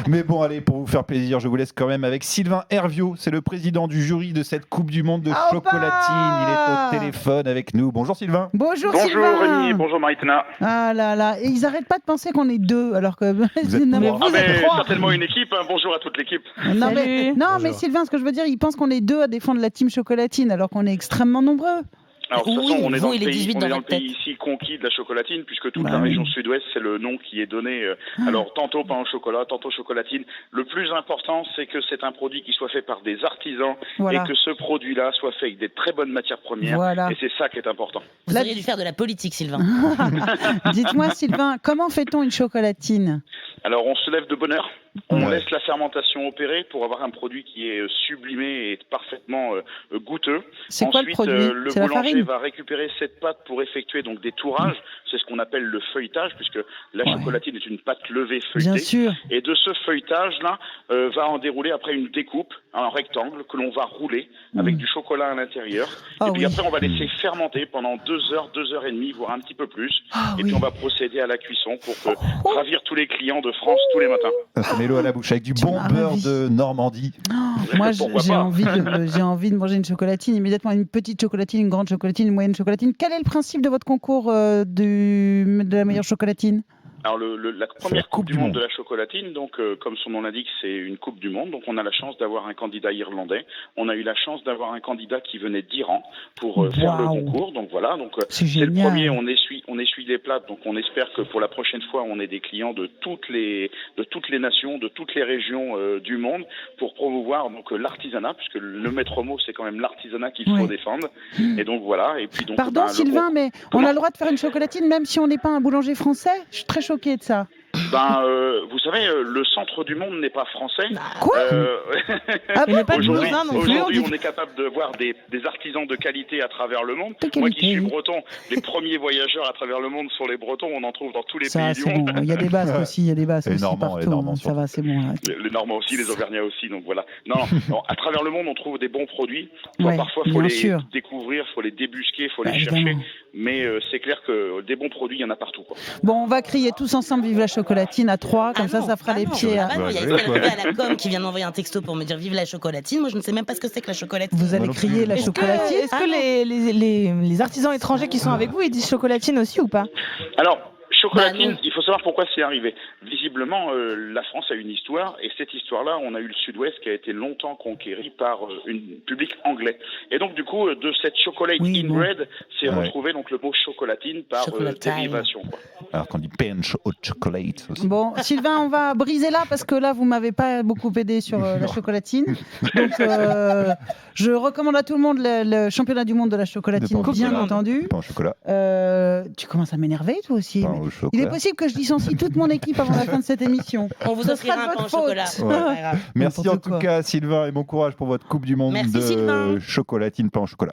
Mais bon, allez, pour vous faire plaisir, je vous laisse quand même avec Sylvain Herviot. C'est le président du jury de cette Coupe du Monde de chocolatine. Il est au téléphone avec nous. Bonjour Sylvain. Bonjour Bonjour Rémi, bonjour Maritena. Ah là là, et ils n'arrêtent pas de penser qu'on est deux, alors que... Vous êtes trois. Certainement une équipe, hein. Bonjour à toute l'équipe. Non, mais Sylvain, ce que je veux dire, ils pensent qu'on est deux à défendre la team chocolatine, alors qu'on est extrêmement nombreux. Alors, de toute façon, on est dans le pays ici conquis de la chocolatine, puisque toute la région sud-ouest, c'est le nom qui est donné. Alors, tantôt pain au chocolat, tantôt chocolatine. Le plus important, c'est que c'est un produit qui soit fait par des artisans et que ce produit-là soit fait avec des très bonnes matières premières. Et c'est ça qui est important. Vous auriez dû faire de la politique, Sylvain. Dites-moi, Sylvain, comment fait-on une chocolatine ? Alors, on se lève de bonne heure. On laisse la fermentation opérer pour avoir un produit qui est sublimé et parfaitement goûteux. C'est quoi le produit ? Le boulanger va récupérer cette pâte pour effectuer donc des tourages. C'est ce qu'on appelle le feuilletage, puisque la chocolatine est une pâte levée feuilletée. Bien sûr. Et de ce feuilletage-là va en dérouler après une découpe en rectangle que l'on va rouler avec du chocolat à l'intérieur. Et puis après, on va laisser fermenter pendant 2 heures, 2 heures et demie, voire un petit peu plus. Et puis on va procéder à la cuisson pour ravir tous les clients de France tous les matins. Ça met l'eau à la bouche avec du bon beurre de Normandie. Moi, j'ai envie de manger une chocolatine immédiatement, une petite chocolatine, une grande chocolatine, une moyenne chocolatine. Quel est le principe de votre concours de la meilleure chocolatine ? Alors la première coupe du monde de la chocolatine, donc comme son nom l'indique, c'est une coupe du monde. Donc on a la chance d'avoir un candidat irlandais. On a eu la chance d'avoir un candidat qui venait d'Iran pour faire le concours. Donc voilà, donc c'est le premier. On essuie les plates. Donc on espère que pour la prochaine fois, on ait des clients de toutes les nations, de toutes les régions du monde pour promouvoir donc l'artisanat, puisque le maître mot c'est quand même l'artisanat qu'il faut défendre. Et donc voilà. Et puis donc. Pardon Sylvain, mais on a le droit de faire une chocolatine même si on n'est pas un boulanger français ? Je suis très choquée de ça. Vous savez, le centre du monde n'est pas français. Quoi Aujourd'hui, on est capable de voir des artisans de qualité à travers le monde. Moi qui suis breton, les premiers voyageurs à travers le monde sont les Bretons. On en trouve dans tous les pays du monde. Il y a des Basques aussi, il y a des Basques les aussi Normands, partout. Ça va, c'est bon. Les Normands aussi, les Auvergnats aussi. Donc voilà. Non, à travers le monde, on trouve des bons produits. Parfois, il faut les découvrir, il faut les débusquer, il faut les chercher. Mais c'est clair que des bons produits, il y en a partout. Bon, on va crier tous ensemble vive la chocolatine à 3, comme ça fera les pieds. Il y a Estelle à la com qui vient d'envoyer un texto pour me dire vive la chocolatine. Moi, je ne sais même pas ce que c'est que la chocolatine. Vous allez crier la chocolatine. Est-ce que les artisans étrangers qui sont avec vous, ils disent chocolatine aussi ou pas ? Alors, chocolatine, il faut savoir pourquoi c'est arrivé. Visiblement, la France a une histoire, et cette histoire-là, on a eu le Sud-Ouest qui a été longtemps conquéri par un public anglais. Et donc, du coup, de cette chocolate inbred, c'est retrouvé donc le mot chocolatine par dérivation. Alors qu'on dit pinch hot chocolate aussi. Bon, Sylvain, on va briser là, parce que là, vous m'avez pas beaucoup aidé sur la chocolatine. Donc, je recommande à tout le monde le championnat du monde de la chocolatine, bien entendu. Pain au chocolat. Tu commences à m'énerver, toi aussi. Il est possible que je licencie toute mon équipe avant la fin de cette émission. On vous offrira un pain au chocolat. Merci en tout cas, Sylvain, et bon courage pour votre Coupe du Monde de chocolatine, pain au chocolat.